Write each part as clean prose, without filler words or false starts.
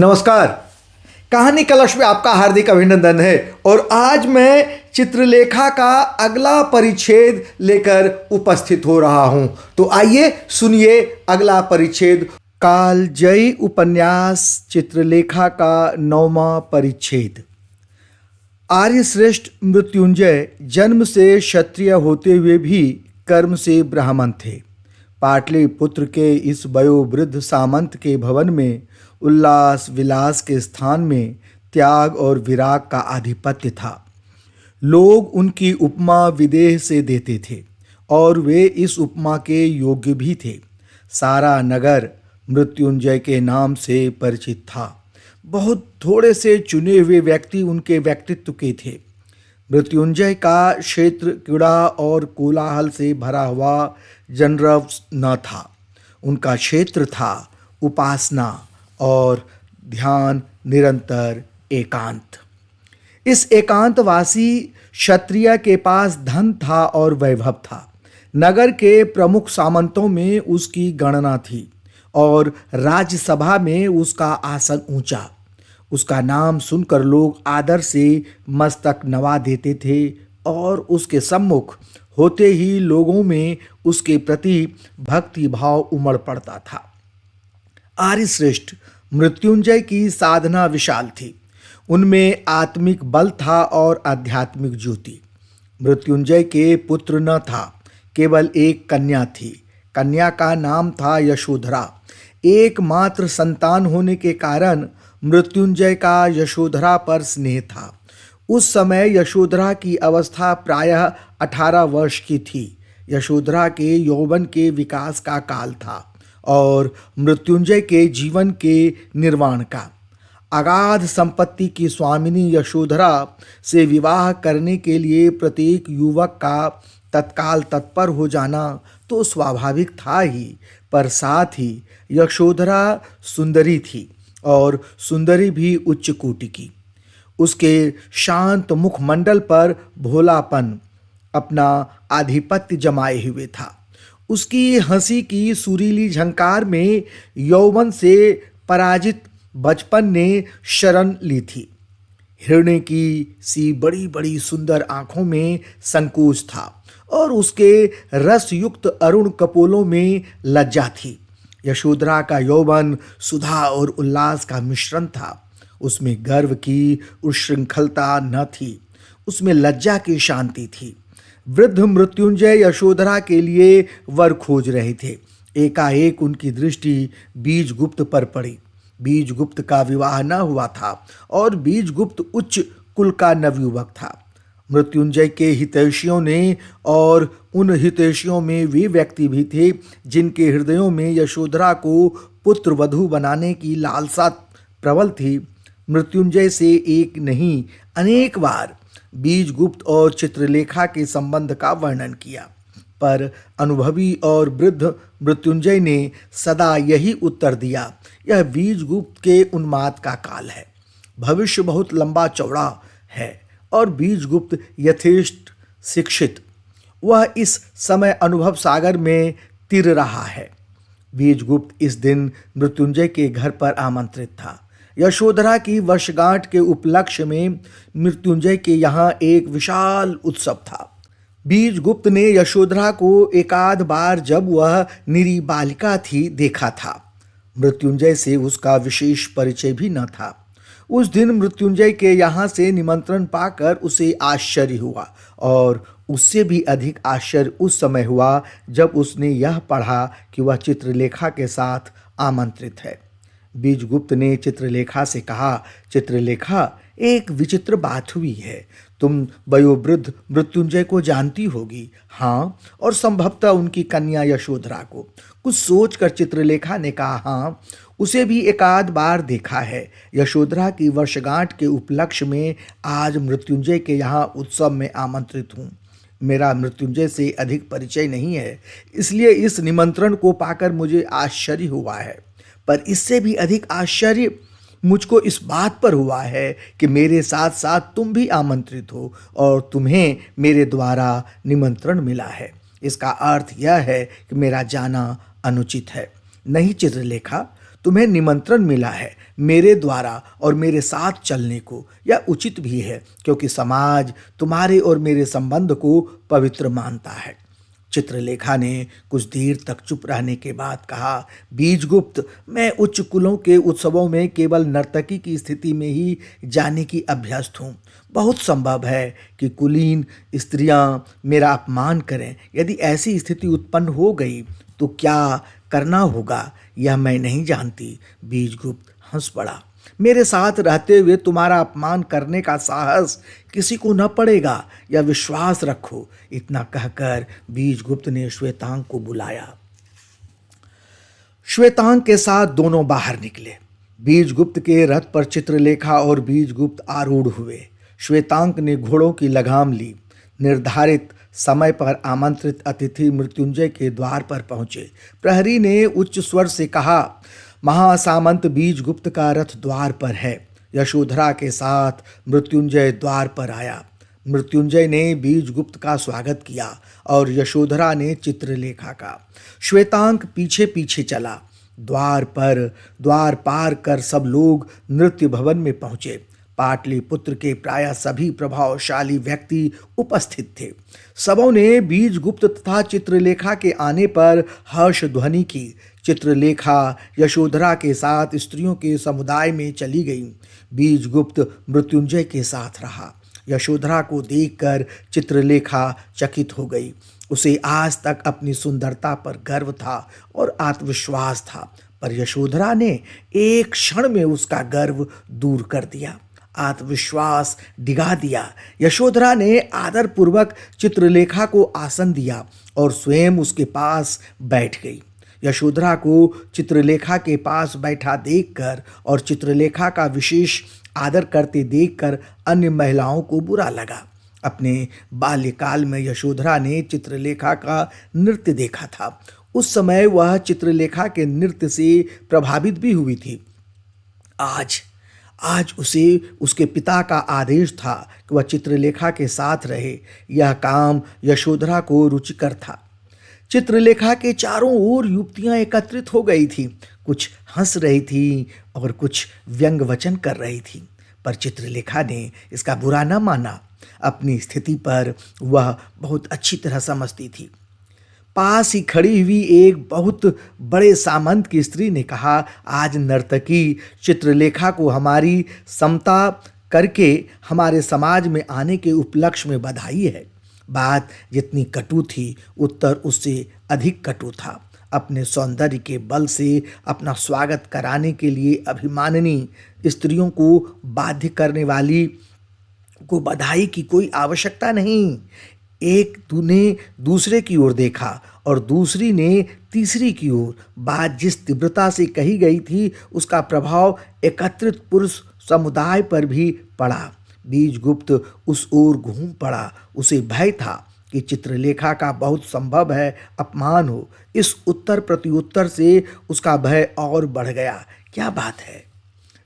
नमस्कार। कहानी कलश में आपका हार्दिक अभिनंदन है और आज मैं चित्रलेखा का अगला परिच्छेद लेकर उपस्थित हो रहा हूं। तो आइए सुनिए अगला परिच्छेद। कालजयी उपन्यास चित्रलेखा का 9वां परिच्छेद। आर्यश्रेष्ठ मृत्युंजय जन्म से क्षत्रिय होते हुए भी कर्म से ब्राह्मण थे। पाटलिपुत्र के इस वयोवृद्ध सामंत के भवन में उल्लास विलास के स्थान में त्याग और विराग का आधिपत्य था। लोग उनकी उपमा विदेह से देते थे और वे इस उपमा के योग्य भी थे। सारा नगर मृत्युंजय के नाम से परिचित था। बहुत थोड़े से चुने हुए व्यक्ति उनके व्यक्तित्व के थे। मृत्युंजय का क्षेत्र कीड़ा और कोलाहल से भरा हुआ जनरव न था। उनका क्षेत्र था उपासना और ध्यान, निरंतर एकांत। इस एकांतवासी क्षत्रिय के पास धन था और वैभव था। नगर के प्रमुख सामंतों में उसकी गणना थी और राज्यसभा में उसका आसन ऊंचा। उसका नाम सुनकर लोग आदर से मस्तक नवा देते थे और उसके सम्मुख होते ही लोगों में उसके प्रति भक्ति भाव उमड़ पड़ता था। आर्यश्रेष्ठ मृत्युंजय की साधना विशाल थी। उनमें आत्मिक बल था और आध्यात्मिक ज्योति। मृत्युंजय के पुत्र न था, केवल एक कन्या थी। कन्या का नाम था यशोधरा। एकमात्र संतान होने के कारण मृत्युंजय का यशोधरा पर स्नेह था। उस समय यशोधरा की अवस्था प्रायः 18 वर्ष की थी। यशोधरा के यौवन के विकास का काल था और मृत्युंजय के जीवन के निर्वाण का। अगाध संपत्ति की स्वामिनी यशोधरा से विवाह करने के लिए प्रत्येक युवक का तत्काल तत्पर हो जाना तो स्वाभाविक था ही, पर साथ ही यशोधरा सुंदरी थी और सुंदरी भी उच्च कोटि की। उसके शांत मुखमंडल पर भोलापन अपना आधिपत्य जमाए हुए था। उसकी हंसी की सुरीली झंकार में यौवन से पराजित बचपन ने शरण ली थी। हिरणे की सी बड़ी बड़ी सुंदर आंखों में संकोच था और उसके रसयुक्त अरुण कपोलों में लज्जा थी। यशोधरा का यौवन सुधा और उल्लास का मिश्रण था। उसमें गर्व की उच्छृंखलता न थी, उसमें लज्जा की शांति थी। वृद्ध मृत्युंजय यशोधरा के लिए वर खोज रहे थे। एकाएक उनकी दृष्टि बीजगुप्त पर पड़ी। बीजगुप्त का विवाह न हुआ था और बीजगुप्त उच्च कुल का नवयुवक था। मृत्युंजय के हितैषियों ने और उन हितैषियों में वे व्यक्ति भी थे जिनके हृदयों में यशोधरा को पुत्र वधू बनाने की लालसा प्रबल थी। मृत्युंजय से एक नहीं अनेक बार बीजगुप्त और चित्रलेखा के संबंध का वर्णन किया, पर अनुभवी और वृद्ध मृत्युंजय ने सदा यही उत्तर दिया, यह बीजगुप्त के उन्माद का काल है। भविष्य बहुत लंबा चौड़ा है और बीजगुप्त यथेष्ट शिक्षित। वह इस समय अनुभव सागर में तिर रहा है। बीजगुप्त इस दिन मृत्युंजय के घर पर आमंत्रित था। यशोधरा की वर्षगांठ के उपलक्ष्य में मृत्युंजय के यहाँ एक विशाल उत्सव था। बीजगुप्त ने यशोधरा को एकाध बार जब वह निरी बालिका थी देखा था। मृत्युंजय से उसका विशेष परिचय भी न था। उस दिन मृत्युंजय के यहाँ से निमंत्रण पाकर उसे आश्चर्य हुआ और उससे भी अधिक आश्चर्य उस समय हुआ जब उसने यह पढ़ा कि वह चित्रलेखा के साथ आमंत्रित है। बीजगुप्त ने चित्रलेखा से कहा, चित्रलेखा, एक विचित्र बात हुई है। तुम वयोवृद्ध मृत्युंजय को जानती होगी। हाँ, और संभवतः उनकी कन्या यशोधरा को। कुछ सोचकर चित्रलेखा ने कहा, हाँ, उसे भी एकाध बार देखा है। यशोधरा की वर्षगांठ के उपलक्ष्य में आज मृत्युंजय के यहाँ उत्सव में आमंत्रित हूँ। मेरा मृत्युंजय से अधिक परिचय नहीं है, इसलिए इस निमंत्रण को पाकर मुझे आश्चर्य हुआ है, पर इससे भी अधिक आश्चर्य मुझको इस बात पर हुआ है कि मेरे साथ साथ तुम भी आमंत्रित हो और तुम्हें मेरे द्वारा निमंत्रण मिला है। इसका अर्थ यह है कि मेरा जाना अनुचित है। नहीं चित्रलेखा, तुम्हें निमंत्रण मिला है मेरे द्वारा और मेरे साथ चलने को। यह उचित भी है क्योंकि समाज तुम्हारे और मेरे संबंध को पवित्र मानता है। चित्रलेखा ने कुछ देर तक चुप रहने के बाद कहा, बीजगुप्त, मैं उच्च कुलों के उत्सवों में केवल नर्तकी की स्थिति में ही जाने की अभ्यस्त हूँ। बहुत संभव है कि कुलीन स्त्रियां मेरा अपमान करें। यदि ऐसी स्थिति उत्पन्न हो गई तो क्या करना होगा यह मैं नहीं जानती। बीजगुप्त हंस पड़ा। मेरे साथ रहते हुए तुम्हारा अपमान करने का साहस किसी को न पड़ेगा, यह विश्वास रखो। इतना कहकर बीजगुप्त ने श्वेतांग को बुलाया। श्वेतांग के साथ दोनों बाहर निकले। बीजगुप्त के रथ पर चित्रलेखा और बीजगुप्त आरूढ़ हुए। श्वेतांग ने घोड़ों की लगाम ली। निर्धारित समय पर आमंत्रित अतिथि मृत्युंजय के द्वार पर पहुंचे। प्रहरी ने उच्च स्वर से कहा, महासामंत बीजगुप्त का रथ द्वार पर है। यशोधरा के साथ मृत्युंजय द्वार पर आया। मृत्युंजय ने बीजगुप्त का स्वागत किया और यशोधरा ने चित्रलेखा का। श्वेतांक पीछे पीछे चला। द्वार पार कर सब लोग नृत्य भवन में पहुंचे। पाटलिपुत्र के प्रायः सभी प्रभावशाली व्यक्ति उपस्थित थे। सबों ने बीजगुप्त तथा चित्रलेखा के आने पर हर्ष ध्वनि की। चित्रलेखा यशोधरा के साथ स्त्रियों के समुदाय में चली गई। बीजगुप्त मृत्युंजय के साथ रहा। यशोधरा को देखकर चित्रलेखा चकित हो गई। उसे आज तक अपनी सुंदरता पर गर्व था और आत्मविश्वास था, पर यशोधरा ने एक क्षण में उसका गर्व दूर कर दिया, आत्मविश्वास डिगा दिया। यशोधरा ने आदरपूर्वक चित्रलेखा को आसन दिया और स्वयं उसके पास बैठ गई। यशोधरा को चित्रलेखा के पास बैठा देखकर और चित्रलेखा का विशेष आदर करते देखकर अन्य महिलाओं को बुरा लगा। अपने बाल्यकाल में यशोधरा ने चित्रलेखा का नृत्य देखा था। उस समय वह चित्रलेखा के नृत्य से प्रभावित भी हुई थी। आज उसे उसके पिता का आदेश था कि वह चित्रलेखा के साथ रहे। यह काम यशोधरा को रुचिकर था। चित्रलेखा के चारों ओर युवतियां एकत्रित हो गई थीं। कुछ हंस रही थीं और कुछ व्यंग वचन कर रही थीं, पर चित्रलेखा ने इसका बुरा न माना। अपनी स्थिति पर वह बहुत अच्छी तरह समझती थी। पास ही खड़ी हुई एक बहुत बड़े सामंत की स्त्री ने कहा, आज नर्तकी चित्रलेखा को हमारी समता करके हमारे समाज में आने के उपलक्ष्य में बधाई है। बात जितनी कटु थी, उत्तर उससे अधिक कटु था। अपने सौंदर्य के बल से अपना स्वागत कराने के लिए अभिमानिनी स्त्रियों को बाध्य करने वाली को बधाई की कोई आवश्यकता नहीं। एक ने दूसरे की ओर देखा और दूसरी ने तीसरी की ओर। बात जिस तीव्रता से कही गई थी, उसका प्रभाव एकत्रित पुरुष समुदाय पर भी पड़ा। बीजगुप्त उस ओर घूम पड़ा। उसे भय था कि चित्रलेखा का बहुत संभव है अपमान हो। इस उत्तर प्रत्युत्तर से उसका भय और बढ़ गया। क्या बात है?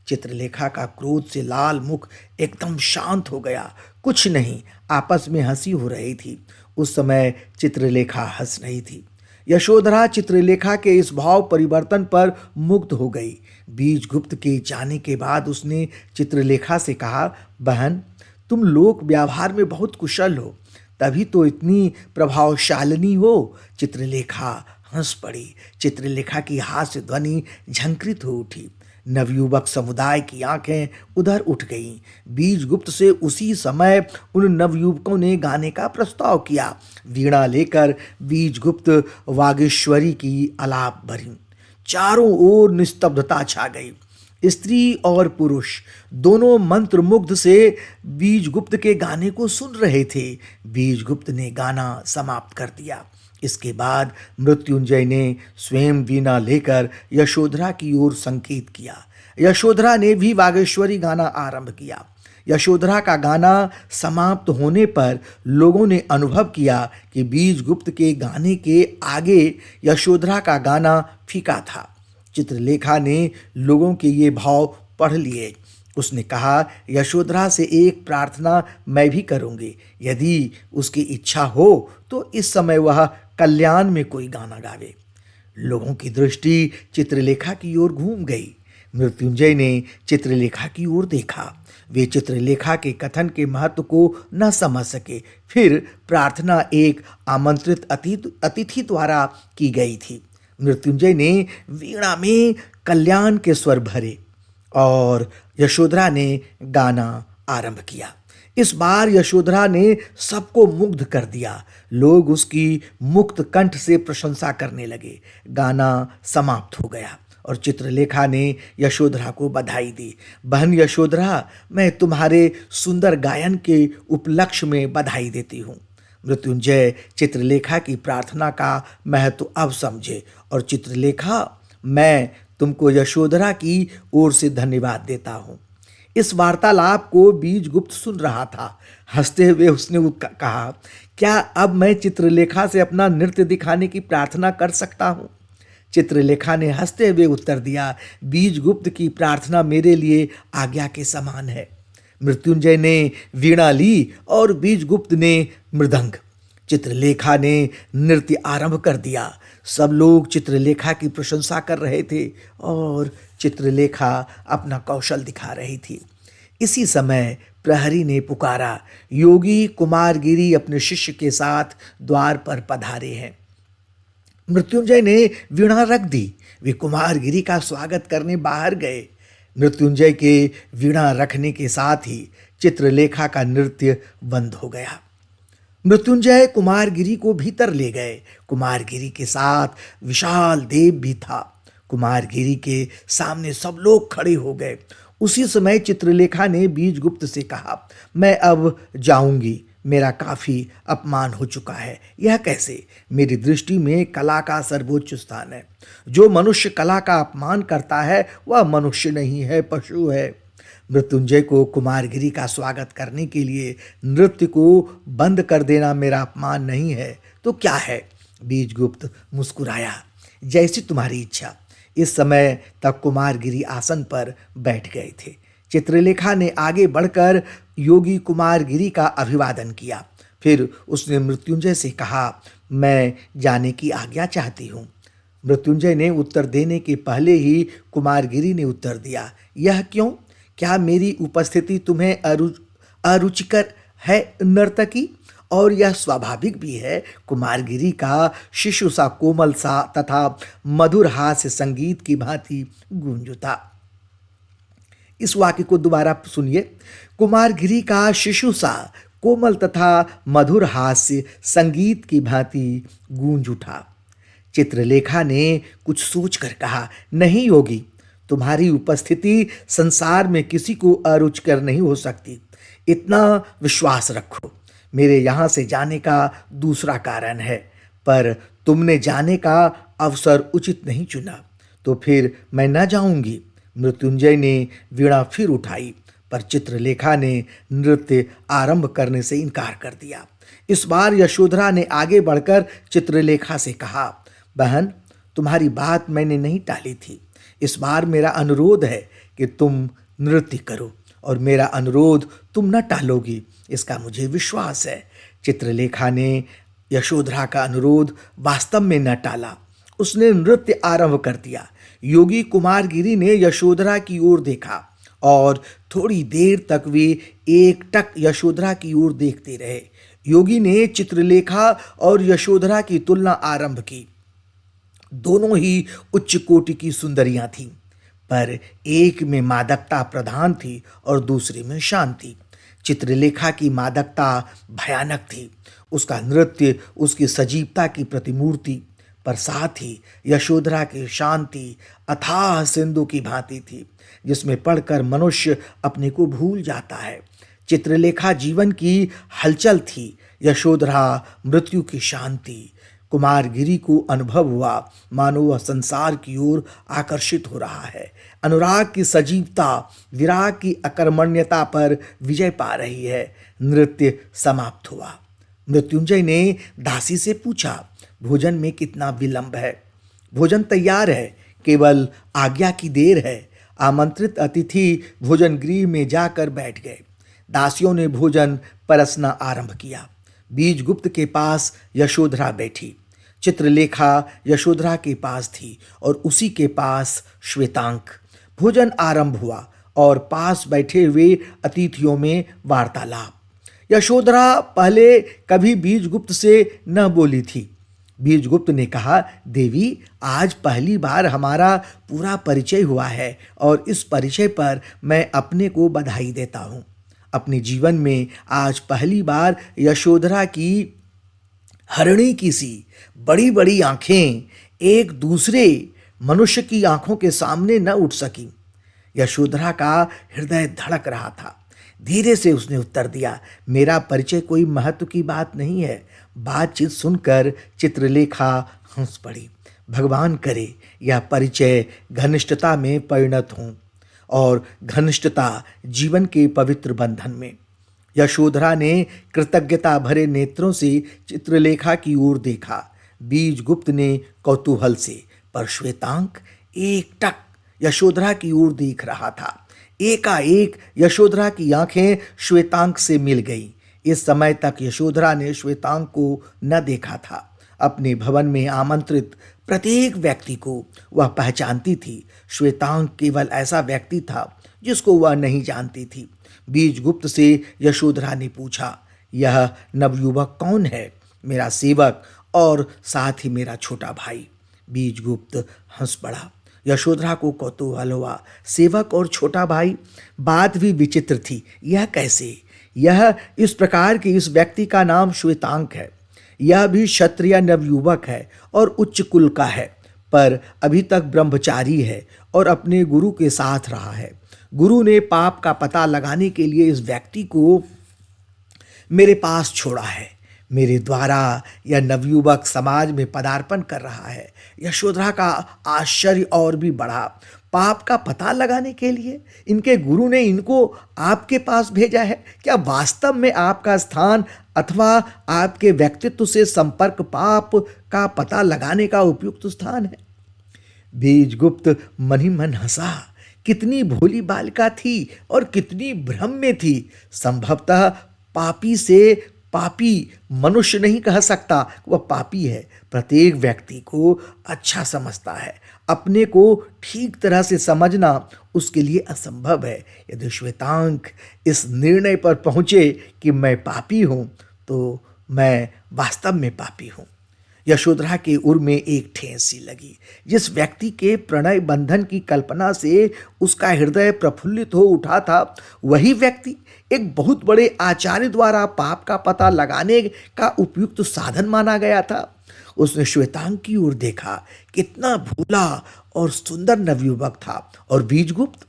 चित्रलेखा का क्रोध से लाल मुख एकदम शांत हो गया। कुछ नहीं, आपस में हंसी हो रही थी। उस समय चित्रलेखा हंस रही थी। यशोधरा चित्रलेखा के इस भाव परिवर्तन पर मुग्ध हो गई। बीजगुप्त के जाने के बाद उसने चित्रलेखा से कहा, बहन, तुम लोक व्यवहार में बहुत कुशल हो, तभी तो इतनी प्रभावशालिनी हो। चित्रलेखा हंस पड़ी। चित्रलेखा की हास्य ध्वनि झंकृत हो उठी। नवयुवक समुदाय की आंखें उधर उठ गईं। बीजगुप्त से उसी समय उन नवयुवकों ने गाने का प्रस्ताव किया। वीणा लेकर बीजगुप्त वागीश्वरी की आलाप भरी। चारों ओर निस्तब्धता छा गई। स्त्री और पुरुष दोनों मंत्रमुग्ध से बीजगुप्त के गाने को सुन रहे थे। बीजगुप्त ने गाना समाप्त कर दिया। इसके बाद मृत्युंजय ने स्वयं वीणा लेकर यशोधरा की ओर संकेत किया। यशोधरा ने भी वागेश्वरी गाना आरंभ किया। यशोधरा का गाना समाप्त होने पर लोगों ने अनुभव किया कि बीजगुप्त के गाने के आगे यशोधरा का गाना फीका था। चित्रलेखा ने लोगों के ये भाव पढ़ लिए। उसने कहा, यशोधरा से एक प्रार्थना मैं भी करूंगी। यदि उसकी इच्छा हो तो इस समय वह कल्याण में कोई गाना गावे। लोगों की दृष्टि चित्रलेखा की ओर घूम गई। मृत्युंजय ने चित्रलेखा की ओर देखा। वे चित्रलेखा के कथन के महत्व को न समझ सके। फिर प्रार्थना एक आमंत्रित अतिथि द्वारा की गई थी। मृत्युंजय ने वीणा में कल्याण के स्वर भरे और यशोधरा ने गाना आरंभ किया। इस बार यशोधरा ने सबको मुग्ध कर दिया। लोग उसकी मुक्त कंठ से प्रशंसा करने लगे। गाना समाप्त हो गया और चित्रलेखा ने यशोधरा को बधाई दी। बहन यशोधरा, मैं तुम्हारे सुंदर गायन के उपलक्ष्य में बधाई देती हूँ। मृत्युंजय चित्रलेखा की प्रार्थना का महत्व अब समझे और चित्रलेखा, मैं तुमको यशोधरा की ओर से धन्यवाद देता हूँ। इस वार्तालाप को बीजगुप्त सुन रहा था। हंसते हुए उसने कहा, क्या अब मैं चित्रलेखा से अपना नृत्य दिखाने की प्रार्थना कर सकता हूँ? चित्रलेखा ने हंसते हुए उत्तर दिया, बीजगुप्त की प्रार्थना मेरे लिए आज्ञा के समान है। मृत्युंजय ने वीणा ली और बीजगुप्त ने मृदंग। चित्रलेखा ने नृत्य आरंभ कर दिया। सब लोग चित्रलेखा की प्रशंसा कर रहे थे और चित्रलेखा अपना कौशल दिखा रही थी। इसी समय प्रहरी ने पुकारा, योगी कुमारगिरी अपने शिष्य के साथ द्वार पर पधारे हैं। मृत्युंजय ने वीणा रख दी। वे कुमारगिरी का स्वागत करने बाहर गए। मृत्युंजय के वीणा रखने के साथ ही चित्रलेखा का नृत्य बंद हो गया। मृत्युंजय कुमारगिरी को भीतर ले गए। कुमारगिरी के साथ विशाल देव भी था। कुमारगिरी के सामने सब लोग खड़े हो गए। उसी समय चित्रलेखा ने बीजगुप्त से कहा, मैं अब जाऊंगी, मेरा काफी अपमान हो चुका है। यह कैसे? मेरी दृष्टि में कला का सर्वोच्च स्थान है। जो मनुष्य कला का अपमान करता है वह मनुष्य नहीं है, पशु है। मृत्युंजय को कुमारगिरी का स्वागत करने के लिए नृत्य को बंद कर देना मेरा अपमान नहीं है तो क्या है? बीजगुप्त मुस्कुराया, जैसी तुम्हारी इच्छा। इस समय तक कुमारगिरी आसन पर बैठ गए थे। चित्रलेखा ने आगे बढ़कर योगी कुमारगिरी का अभिवादन किया। फिर उसने मृत्युंजय से कहा, मैं जाने की आज्ञा चाहती हूँ। मृत्युंजय ने उत्तर देने के पहले ही कुमारगिरी ने उत्तर दिया, यह क्यों? क्या मेरी उपस्थिति तुम्हें अरुचिकर है नर्तकी? और यह स्वाभाविक भी है। कुमारगिरी का शिशु सा कोमल सा तथा मधुर हास्य संगीत की भांति गूंज उठा। इस वाक्य को दोबारा सुनिए। कुमारगिरी का शिशु सा कोमल तथा मधुर हास्य संगीत की भांति गूंज उठा। चित्रलेखा ने कुछ सोचकर कहा, नहीं योगी, तुम्हारी उपस्थिति संसार में किसी को अरुचिकर नहीं हो सकती। इतना विश्वास रखो। मेरे यहाँ से जाने का दूसरा कारण है, पर तुमने जाने का अवसर उचित नहीं चुना, तो फिर मैं न जाऊंगी। मृत्युंजय ने वीणा फिर उठाई, पर चित्रलेखा ने नृत्य आरंभ करने से इनकार कर दिया। इस बार यशोधरा ने आगे बढ़कर चित्रलेखा से कहा, बहन, तुम्हारी बात मैंने नहीं टाली थी। इस बार मेरा अनुरोध है कि तुम नृत्य करो और मेरा अनुरोध तुम न टालोगी, इसका मुझे विश्वास है। चित्रलेखा ने यशोधरा का अनुरोध वास्तव में न टाला। उसने नृत्य आरंभ कर दिया। योगी कुमारगिरी ने यशोधरा की ओर देखा और थोड़ी देर तक वे एकटक यशोधरा की ओर देखते रहे। योगी ने चित्रलेखा और यशोधरा की तुलना आरंभ की। दोनों ही उच्च कोटि की सुंदरियां थीं, पर एक में मादकता प्रधान थी और दूसरे में शांति। चित्रलेखा की मादकता भयानक थी। उसका नृत्य उसकी सजीवता की प्रतिमूर्ति, पर साथ ही यशोधरा की शांति अथाह सिंधु की भांति थी, जिसमें पढ़कर मनुष्य अपने को भूल जाता है। चित्रलेखा जीवन की हलचल थी, यशोधरा मृत्यु की शांति। कुमारगिरी को अनुभव हुआ मानो वह संसार की ओर आकर्षित हो रहा है। अनुराग की सजीवता विराग की अकर्मण्यता पर विजय पा रही है। नृत्य समाप्त हुआ। मृत्युंजय ने दासी से पूछा, भोजन में कितना विलंब है? भोजन तैयार है, केवल आज्ञा की देर है। आमंत्रित अतिथि भोजन गृह में जाकर बैठ गए। दासियों ने भोजन परसना आरंभ किया। बीजगुप्त के पास यशोधरा बैठी। चित्रलेखा यशोधरा के पास थी और उसी के पास श्वेतांक। भोजन आरंभ हुआ और पास बैठे हुए अतिथियों में वार्तालाप। यशोधरा पहले कभी बीजगुप्त से न बोली थी। बीजगुप्त ने कहा, देवी, आज पहली बार हमारा पूरा परिचय हुआ है और इस परिचय पर मैं अपने को बधाई देता हूँ। अपने जीवन में आज पहली बार यशोधरा की हरिणी की सी बड़ी बड़ी आंखें एक दूसरे मनुष्य की आंखों के सामने न उठ सकी। यशोधरा का हृदय धड़क रहा था। धीरे से उसने उत्तर दिया, मेरा परिचय कोई महत्व की बात नहीं है। बातचीत सुनकर चित्रलेखा हंस पड़ी। भगवान करे यह परिचय घनिष्ठता में परिणत हो और घनिष्ठता जीवन के पवित्र बंधन में। यशोधरा ने कृतज्ञता भरे नेत्रों से चित्रलेखा की ओर देखा। बीजगुप्त ने कौतूहल से, पर श्वेतांक एकटक यशोधरा की ओर देख रहा था। एकाएक यशोधरा की आंखें श्वेतांक से मिल गईं। इस समय तक यशोधरा ने श्वेतांक को न देखा था। अपने भवन में आमंत्रित प्रत्येक व्यक्ति को वह पहचानती थी। श्वेतांक केवल ऐसा व्यक्ति था जिसको वह नहीं जानती थी। बीजगुप्त से यशोधरा ने पूछा, यह नवयुवक कौन है? मेरा सेवक और साथ ही मेरा छोटा भाई। बीजगुप्त हंस पड़ा। यशोधरा को कौतूहल हुआ, सेवक और छोटा भाई? बात भी विचित्र थी। यह कैसे? यह इस प्रकार कि इस व्यक्ति का नाम श्वेतांक है। यह भी क्षत्रिय नवयुवक है और उच्च कुल का है, पर अभी तक ब्रह्मचारी है और अपने गुरु के साथ रहा है। गुरु ने पाप का पता लगाने के लिए इस व्यक्ति को मेरे पास छोड़ा है। मेरे द्वारा यह नवयुवक समाज में पदार्पण कर रहा है। यशोधरा का आश्चर्य और भी बढ़ा। पाप का पता लगाने के लिए इनके गुरु ने इनको आपके पास भेजा है? क्या वास्तव में आपका स्थान अथवा आपके व्यक्तित्व से संपर्क पाप का पता लगाने का उपयुक्त स्थान है? बीजगुप्त मन ही मन हंसा। कितनी भोली बालिका थी और कितनी भ्रम में थी। संभवतः पापी से पापी मनुष्य नहीं कह सकता, वह पापी है। प्रत्येक व्यक्ति को अच्छा समझता है। अपने को ठीक तरह से समझना उसके लिए असंभव है। यदि श्वेतांक इस निर्णय पर पहुंचे कि मैं पापी हूं, तो मैं वास्तव में पापी हूं। यशोधरा के उर में एक ठेस सी लगी। जिस व्यक्ति के प्रणय बंधन की कल्पना से उसका हृदय प्रफुल्लित हो उठा था, वही व्यक्ति एक बहुत बड़े आचार्य द्वारा पाप का पता लगाने का उपयुक्त साधन माना गया था। उसने श्वेतांक की ओर देखा। कितना भोला और सुंदर नवयुवक था। और बीजगुप्त?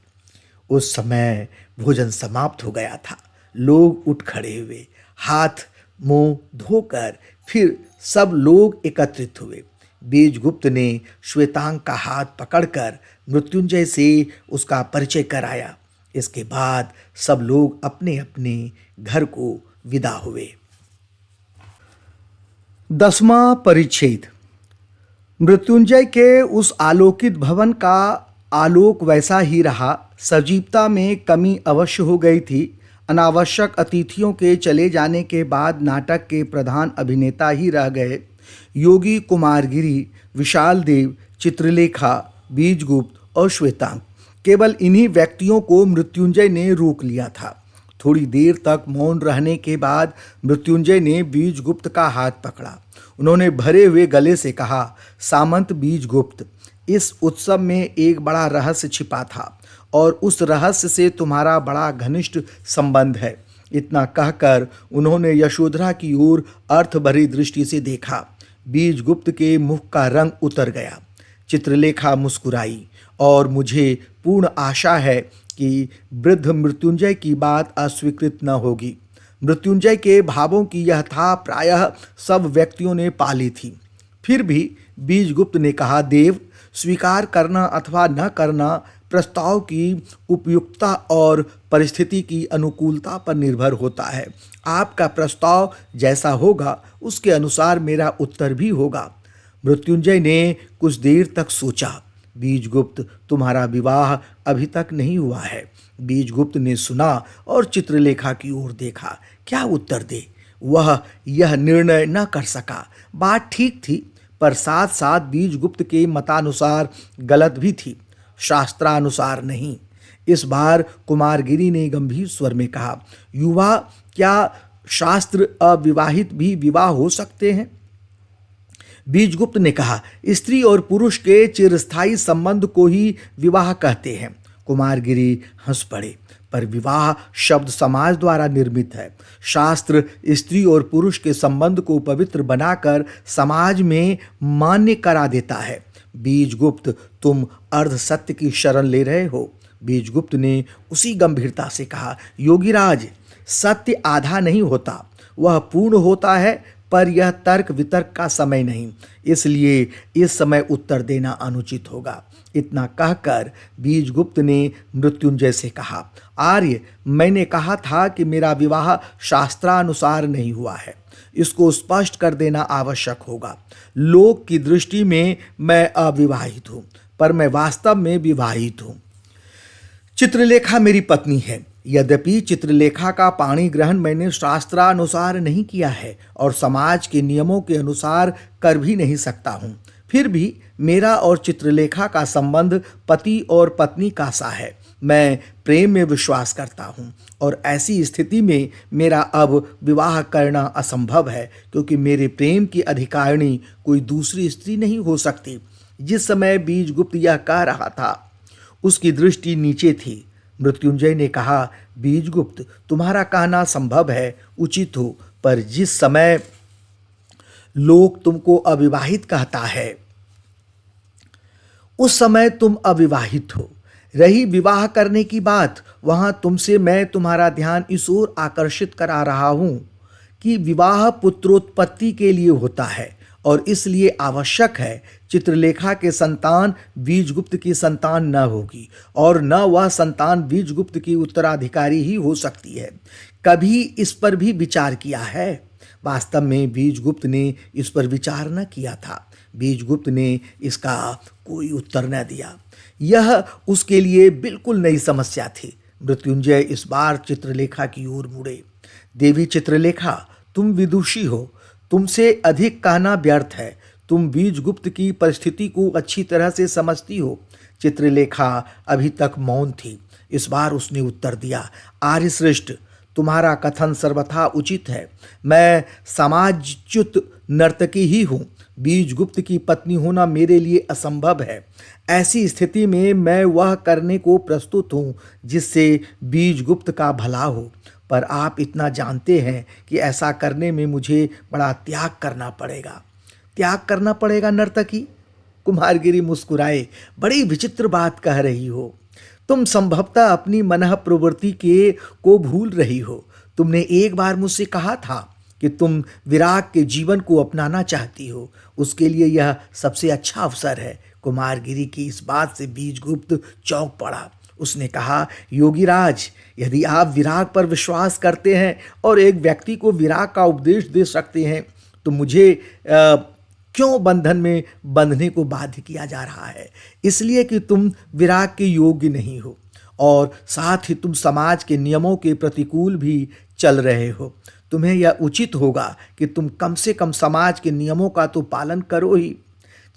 उस समय भोजन समाप्त हो गया था। लोग उठ खड़े हुए, हाथ मुंह धोकर फिर सब लोग एकत्रित हुए। बीजगुप्त ने श्वेतांक का हाथ पकड़कर मृत्युंजय से उसका परिचय कराया। इसके बाद सब लोग अपने अपने घर को विदा हुए। 10वां परिच्छेद। मृत्युंजय के उस आलोकित भवन का आलोक वैसा ही रहा। सजीवता में कमी अवश्य हो गई थी। अनावश्यक अतिथियों के चले जाने के बाद नाटक के प्रधान अभिनेता ही रह गए। योगी कुमारगिरी, विशाल देव, चित्रलेखा, बीजगुप्त और श्वेतांक, केवल इन्हीं व्यक्तियों को मृत्युंजय ने रोक लिया था। थोड़ी देर तक मौन रहने के बाद मृत्युंजय ने बीजगुप्त का हाथ पकड़ा। उन्होंने भरे हुए गले से कहा, सामंत बीजगुप्त, इस उत्सव में एक बड़ा रहस्य छिपा था और उस रहस्य से तुम्हारा बड़ा घनिष्ठ संबंध है। इतना कहकर उन्होंने यशोधरा की ओर अर्थ भरी दृष्टि से देखा। बीजगुप्त के मुख का रंग उतर गया। चित्रलेखा मुस्कुराई और मुझे पूर्ण आशा है कि वृद्ध मृत्युंजय की बात अस्वीकृत न होगी। मृत्युंजय के भावों की यह था प्रायः सब व्यक्तियों ने पाली थी। फिर भी बीजगुप्त ने कहा, देव, स्वीकार करना अथवा न करना प्रस्ताव की उपयुक्तता और परिस्थिति की अनुकूलता पर निर्भर होता है। आपका प्रस्ताव जैसा होगा उसके अनुसार मेरा उत्तर भी होगा। मृत्युंजय ने कुछ देर तक सोचा। बीजगुप्त, तुम्हारा विवाह अभी तक नहीं हुआ है। बीजगुप्त ने सुना और चित्रलेखा की ओर देखा। क्या उत्तर दे? वह यह निर्णय न कर सका। बात ठीक थी, पर साथ साथ बीजगुप्त के मतानुसार गलत भी थी, शास्त्रानुसार नहीं। इस बार कुमारगिरी ने गंभीर स्वर में कहा, युवा, क्या शास्त्र अविवाहित भी विवाह हो सकते हैं? बीजगुप्त ने कहा, स्त्री और पुरुष के चिरस्थायी संबंध को ही विवाह कहते हैं। कुमारगिरी हंस पड़े, पर विवाह शब्द समाज द्वारा निर्मित है। शास्त्र स्त्री और पुरुष के संबंध को पवित्र बनाकर समाज में मान्य करा देता है। बीजगुप्त, तुम अर्ध सत्य की शरण ले रहे हो। बीजगुप्त ने उसी गंभीरता से कहा, योगीराज, सत्य आधा नहीं होता, वह पूर्ण होता है, पर यह तर्क वितर्क का समय नहीं, इसलिए इस समय उत्तर देना अनुचित होगा। इतना कहकर बीजगुप्त ने मृत्युंजय से कहा, आर्य, मैंने कहा था कि मेरा विवाह शास्त्रानुसार नहीं हुआ है, इसको स्पष्ट कर देना आवश्यक होगा। लोक की दृष्टि में मैं अविवाहित हूँ, पर मैं वास्तव में विवाहित हूँ। चित्रलेखा मेरी पत्नी है। यद्यपि चित्रलेखा का पाणी ग्रहण मैंने शास्त्रानुसार नहीं किया है और समाज के नियमों के अनुसार कर भी नहीं सकता हूँ, फिर भी मेरा और चित्रलेखा का संबंध पति और पत्नी का सा है। मैं प्रेम में विश्वास करता हूँ और ऐसी स्थिति में मेरा अब विवाह करना असंभव है, क्योंकि मेरे प्रेम की अधिकारिणी कोई दूसरी स्त्री नहीं हो सकती। जिस समय बीजगुप्त यह कह रहा था, उसकी दृष्टि नीचे थी। मृत्युंजय ने कहा, बीजगुप्त, तुम्हारा कहना संभव है, उचित हो, पर जिस समय लोग तुमको अविवाहित कहता है, उस समय तुम अविवाहित हो। रही विवाह करने की बात, वहां तुमसे मैं तुम्हारा ध्यान इस ओर आकर्षित करा रहा हूं कि विवाह पुत्रोत्पत्ति के लिए होता है और इसलिए आवश्यक है। चित्रलेखा के संतान बीजगुप्त की संतान न होगी और न वह संतान बीजगुप्त की उत्तराधिकारी ही हो सकती है। कभी इस पर भी विचार किया है? वास्तव में बीजगुप्त ने इस पर विचार न किया था। बीजगुप्त ने इसका कोई उत्तर न दिया। यह उसके लिए बिल्कुल नई समस्या थी। मृत्युंजय इस बार चित्रलेखा की ओर मुड़े। देवी चित्रलेखा, तुम विदुषी हो, तुमसे अधिक कहना व्यर्थ है। तुम बीजगुप्त की परिस्थिति को अच्छी तरह से समझती हो। चित्रलेखा अभी तक मौन थी। इस बार उसने उत्तर दिया, आर्यश्रेष्ठ, तुम्हारा कथन सर्वथा उचित है। मैं समाजच्युत नर्तकी ही हूँ। बीजगुप्त की पत्नी होना मेरे लिए असंभव है। ऐसी स्थिति में मैं वह करने को प्रस्तुत हूँ जिससे बीजगुप्त का भला हो, पर आप इतना जानते हैं कि ऐसा करने में मुझे बड़ा त्याग करना पड़ेगा। त्याग करना पड़ेगा नर्तकी? कुमारगिरी मुस्कुराए। बड़ी विचित्र बात कह रही हो। तुम संभवतः अपनी मनः प्रवृत्ति को भूल रही हो। तुमने एक बार मुझसे कहा था कि तुम विराग के जीवन को अपनाना चाहती हो। उसके लिए यह सबसे अच्छा अवसर है। कुमारगिरी की इस बात से बीजगुप्त चौंक पड़ा। उसने कहा, योगीराज, यदि आप विराग पर विश्वास करते हैं और एक व्यक्ति को विराग का उपदेश दे सकते हैं, तो मुझे क्यों बंधन में बंधने को बाध्य किया जा रहा है? इसलिए कि तुम विराग के योग्य नहीं हो और साथ ही तुम समाज के नियमों के प्रतिकूल भी चल रहे हो। तुम्हें यह उचित होगा कि तुम कम से कम समाज के नियमों का तो पालन करो ही।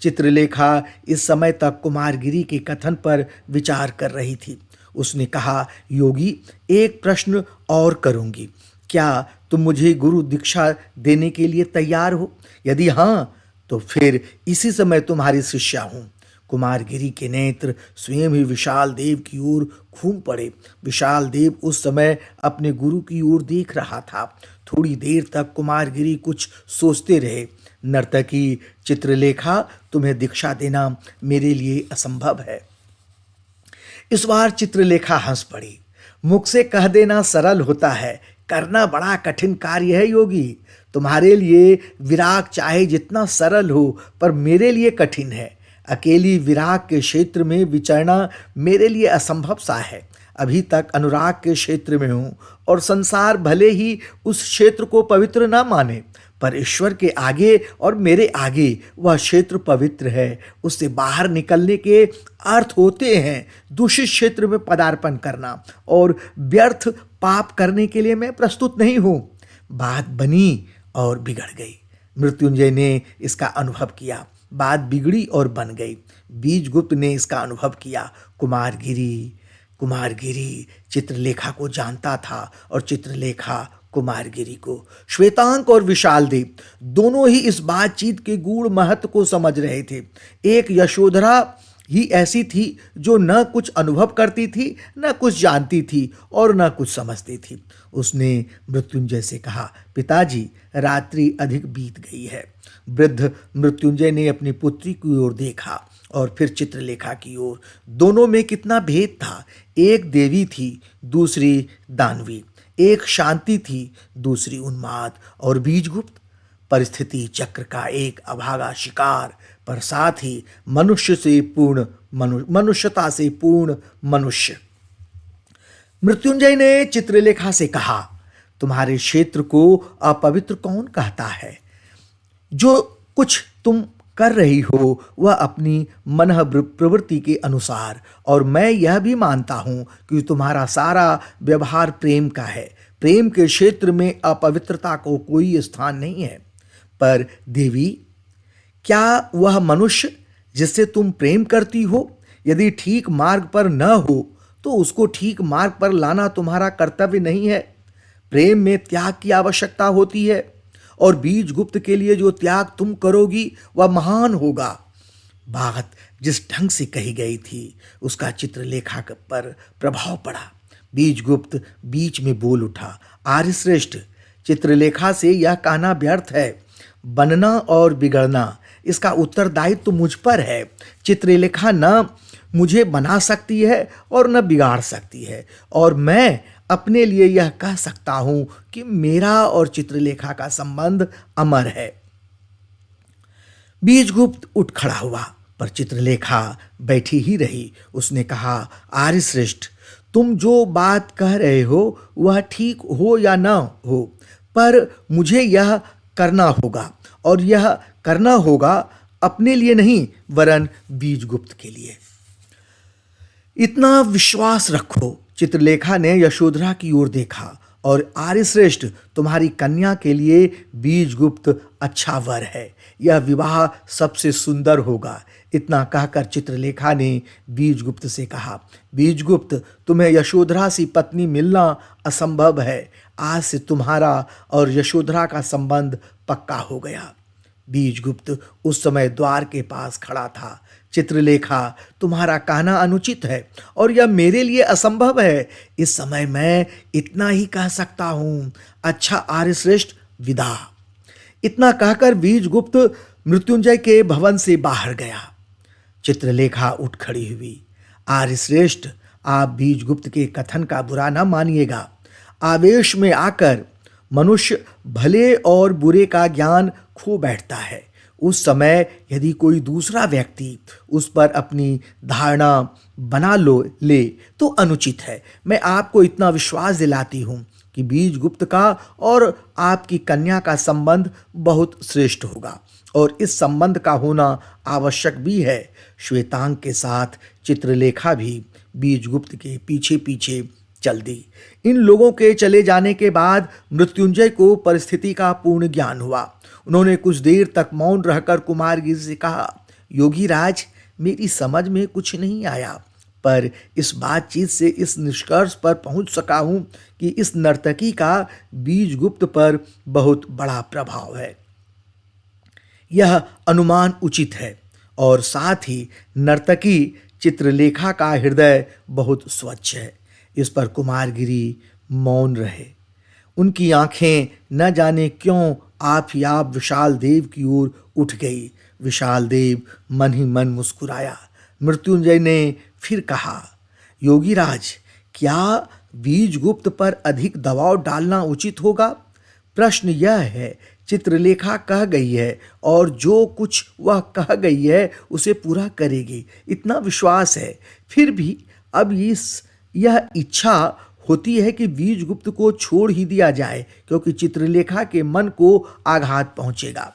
चित्रलेखा इस समय तक कुमारगिरी के कथन पर विचार कर रही थी। उसने कहा, योगी, एक प्रश्न और करूंगी। क्या तुम मुझे गुरु दीक्षा देने के लिए तैयार हो? यदि हाँ, तो फिर इसी समय तुम्हारी शिष्या हूं। कुमारगिरी के नेत्र स्वयं ही विशाल देव की ओर घूम पड़े। विशाल देव उस समय अपने गुरु की ओर देख रहा था। थोड़ी देर तक कुमारगिरी कुछ सोचते रहे। नर्तकी चित्रलेखा, तुम्हें दीक्षा देना मेरे लिए असंभव है। इस बार चित्रलेखा हंस पड़ी। मुख से कह देना सरल होता है, करना बड़ा कठिन कार्य है योगी। तुम्हारे लिए विराग चाहे जितना सरल हो, पर मेरे लिए कठिन है। अकेली विराग के क्षेत्र में विचरना मेरे लिए असंभव सा है। अभी तक अनुराग के क्षेत्र में हूँ और संसार भले ही उस क्षेत्र को पवित्र ना माने, पर ईश्वर के आगे और मेरे आगे वह क्षेत्र पवित्र है। उससे बाहर निकलने के अर्थ होते हैं दूषित क्षेत्र में पदार्पण करना, और व्यर्थ पाप करने के लिए मैं प्रस्तुत नहीं हूँ। बात बनी और बिगड़ गई। मृत्युंजय ने इसका अनुभव किया। बात बिगड़ी और बन गई। बीजगुप्त ने इसका अनुभव किया। कुमारगिरी चित्रलेखा को जानता था और चित्रलेखा कुमारगिरी को। श्वेतांक और विशाल देव दोनों ही इस बातचीत के गूढ़ महत्व को समझ रहे थे। एक यशोधरा ही ऐसी थी जो न कुछ अनुभव करती थी, न कुछ जानती थी और न कुछ समझती थी। उसने मृत्युंजय से कहा, पिताजी, रात्रि अधिक बीत गई है। वृद्ध मृत्युंजय ने अपनी पुत्री की ओर देखा और फिर चित्रलेखा की ओर। दोनों में कितना भेद था। एक देवी थी, दूसरी दानवी। एक शांति थी, दूसरी उन्माद। और बीजगुप्त परिस्थिति चक्र का एक अभागा शिकार, पर साथ ही मनुष्यता से पूर्ण मनुष्य। मृत्युंजय ने चित्रलेखा से कहा, तुम्हारे क्षेत्र को अपवित्र कौन कहता है? जो कुछ तुम कर रही हो वह अपनी मन प्रवृत्ति के अनुसार, और मैं यह भी मानता हूं कि तुम्हारा सारा व्यवहार प्रेम का है। प्रेम के क्षेत्र में अपवित्रता को कोई स्थान नहीं है। पर देवी, क्या वह मनुष्य जिससे तुम प्रेम करती हो यदि ठीक मार्ग पर न हो तो उसको ठीक मार्ग पर लाना तुम्हारा कर्तव्य नहीं है? प्रेम में त्याग की आवश्यकता होती है, और बीजगुप्त के लिए जो त्याग तुम करोगी वह महान होगा। बात जिस ढंग से कही गई थी उसका चित्रलेखा पर प्रभाव पड़ा। बीजगुप्त बीच में बोल उठा, आर्यश्रेष्ठ, चित्रलेखा से यह कहना व्यर्थ है। बनना और बिगड़ना इसका उत्तरदायित्व तो मुझ पर है। चित्रलेखा न मुझे बना सकती है और न बिगाड़ सकती है, और मैं अपने लिए यह कह सकता हूं कि मेरा और चित्रलेखा का संबंध अमर है। बीजगुप्त उठ खड़ा हुआ, पर चित्रलेखा बैठी ही रही। उसने कहा, आर्यश्रेष्ठ, तुम जो बात कह रहे हो वह ठीक हो या न हो, पर मुझे यह करना होगा, और यह करना होगा अपने लिए नहीं वरन बीजगुप्त के लिए। इतना विश्वास रखो। चित्रलेखा ने यशोधरा की ओर देखा, और आर्यश्रेष्ठ, तुम्हारी कन्या के लिए बीजगुप्त अच्छा वर है। यह विवाह सबसे सुंदर होगा। इतना कहकर चित्रलेखा ने बीजगुप्त से कहा, बीजगुप्त, तुम्हें यशोधरा सी पत्नी मिलना असंभव है। आज से तुम्हारा और यशोधरा का संबंध पक्का हो गया। बीजगुप्त उस समय द्वार के पास खड़ा था। चित्रलेखा, तुम्हारा कहना अनुचित है और यह मेरे लिए असंभव है। इस समय मैं इतना ही कह सकता हूं। अच्छा आर्यश्रेष्ठ, विदा। इतना कहकर बीजगुप्त मृत्युंजय के भवन से बाहर गया। चित्रलेखा उठ खड़ी हुई। आर्यश्रेष्ठ, आप बीजगुप्त के कथन का बुरा न मानिएगा। आवेश में आकर मनुष्य भले और बुरे का ज्ञान खो बैठता है। उस समय यदि कोई दूसरा व्यक्ति उस पर अपनी धारणा बना ले तो अनुचित है। मैं आपको इतना विश्वास दिलाती हूँ कि बीजगुप्त का और आपकी कन्या का संबंध बहुत श्रेष्ठ होगा, और इस संबंध का होना आवश्यक भी है। श्वेतांक के साथ चित्रलेखा भी बीजगुप्त के पीछे पीछे चल दी। इन लोगों के चले जाने के बाद मृत्युंजय को परिस्थिति का पूर्ण ज्ञान हुआ। उन्होंने कुछ देर तक मौन रहकर कुमारगिरी से कहा, योगीराज, मेरी समझ में कुछ नहीं आया, पर इस बातचीत से इस निष्कर्ष पर पहुंच सका हूं कि इस नर्तकी का बीजगुप्त पर बहुत बड़ा प्रभाव है। यह अनुमान उचित है, और साथ ही नर्तकी चित्रलेखा का हृदय बहुत स्वच्छ है। इस पर कुमारगिरी मौन रहे। उनकी आंखें न जाने क्यों आप ही आप विशाल देव की ओर उठ गई। विशाल देव मन ही मन मुस्कुराया। मृत्युंजय ने फिर कहा, योगीराज, क्या बीजगुप्त पर अधिक दबाव डालना उचित होगा? प्रश्न यह है, चित्रलेखा कह गई है और जो कुछ वह कह गई है उसे पूरा करेगी, इतना विश्वास है। फिर भी अब यह इच्छा होती है कि बीजगुप्त को छोड़ ही दिया जाए, क्योंकि चित्रलेखा के मन को आघात पहुंचेगा।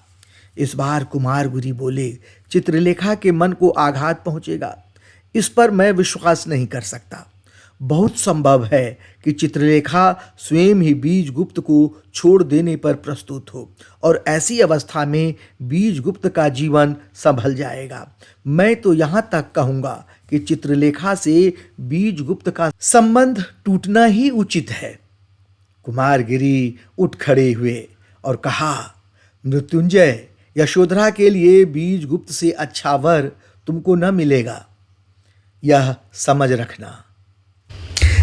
इस बार कुमारगिरी बोले, चित्रलेखा के मन को आघात पहुंचेगा, इस पर मैं विश्वास नहीं कर सकता। बहुत संभव है कि चित्रलेखा स्वयं ही बीजगुप्त को छोड़ देने पर प्रस्तुत हो और ऐसी अवस्था में बीजगुप्त का जीवन संभल जाएगा। मैं तो यहाँ तक कहूँगा कि चित्रलेखा से बीजगुप्त का संबंध टूटना ही उचित है। कुमारगिरी उठ खड़े हुए और कहा, मृत्युंजय, यशोधरा के लिए बीजगुप्त से अच्छा वर तुमको न मिलेगा, यह समझ रखना।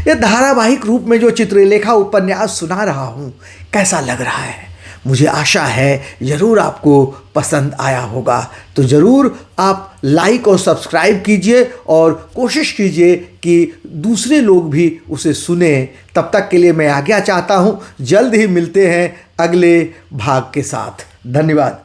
यह धारावाहिक रूप में जो चित्रलेखा उपन्यास सुना रहा हूँ कैसा लग रहा है? मुझे आशा है ज़रूर आपको पसंद आया होगा। तो ज़रूर आप लाइक और सब्सक्राइब कीजिए और कोशिश कीजिए कि दूसरे लोग भी उसे सुने। तब तक के लिए मैं आज्ञा चाहता हूँ। जल्द ही मिलते हैं अगले भाग के साथ। धन्यवाद।